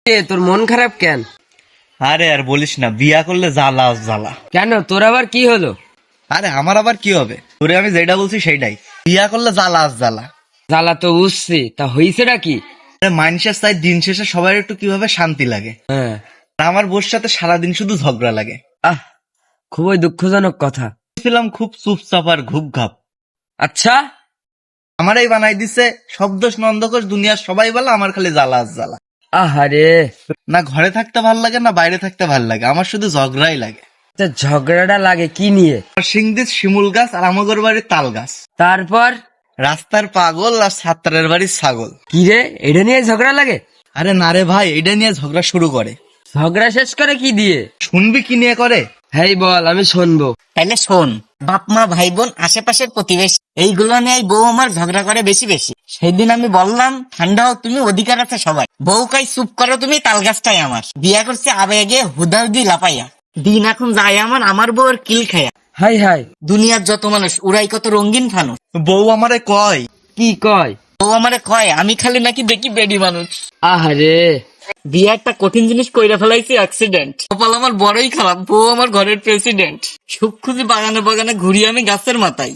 তোর মন খারাপ কেন? আরে আর বলিস না, বিয়া করলে জ্বালা জ্বালা। কেন, তোর আবার কি হলো? আরে আমার আবার কি হবে, তোরে আমি যেটা বলছি সেইটাই। বিয়া করলে জ্বালা জ্বালা। জ্বালা তো বুঝছি, তা হইছেটা কি? আরে মানুষের চাই দিন শেষে সবার একটু কিভাবে শান্তি লাগে। হ্যাঁ। আর আমার বউর সাথে সারাদিন শুধু ঝগড়া লাগে। আহ, খুবই দুঃখজনক কথা। ছিলাম খুব চুপচাপ আর ঘুপ ঘাপ। আচ্ছা, আমারই বানাই দিছে সব দোষ নন্দকোষ, দুনিয়ার সবাই বলে, আমার খালি জ্বালা জ্বালা। আহারে, না ঘরে থাকতে ভাল লাগে না বাইরে থাকতে ভাল লাগে, আমার শুধু ঝগড়াই লাগে। তা ঝগড়াটা লাগে কি নিয়ে? আমার সিংদিস শিমুল গাছ আর আমাগর বাড়ির তাল গাছ। তারপর? রাস্তার পাগল আর ছাত্রের বাড়ির ছাগল। কি রে, এটা নিয়ে ঝগড়া লাগে? আরে না রে ভাই, এটা নিয়ে ঝগড়া শুরু করে। ঝগড়া শেষ করে কি দিয়ে? শুনবি কি নিয়ে করে? হ্যাঁ বল, আমি শুনবো। তাইলে শোন, বাপ মা ভাই বোন আশেপাশের প্রতিবেশী এইগুলো নিয়ে বউ আমার ঝগড়া করে বেশি বেশি। সেই দিন আমি বললাম ঠান্ডা হোক তুমি, অধিকার আছে সবাই। বউ কাই চুপ করো তুমি, তাল গাছটাই আমার। বিয়া করছে আবেগে হুদাহুদি লাপাইয়া। দিন এখন যায় আমার বউর কিল খায়া। হাই হাই, দুনিয়ার যত মানুষ উড়াই কত রঙিন ফানুষ। বউ আমারে কয়, কি কয়? বউ আমারে কয় আমি খালি নাকি দেখি বেডি মানুষ। আহারে, বিয়ে একটা কঠিন জিনিস কইরা ফেলাইছি, অ্যাক্সিডেন্ট। কপাল আমার বড়ই খারাপ, বউ আমার ঘরের প্রেসিডেন্ট। সুখ খুঁজি বাগানে বাগানে ঘুরি আমি গাছের মাথায়।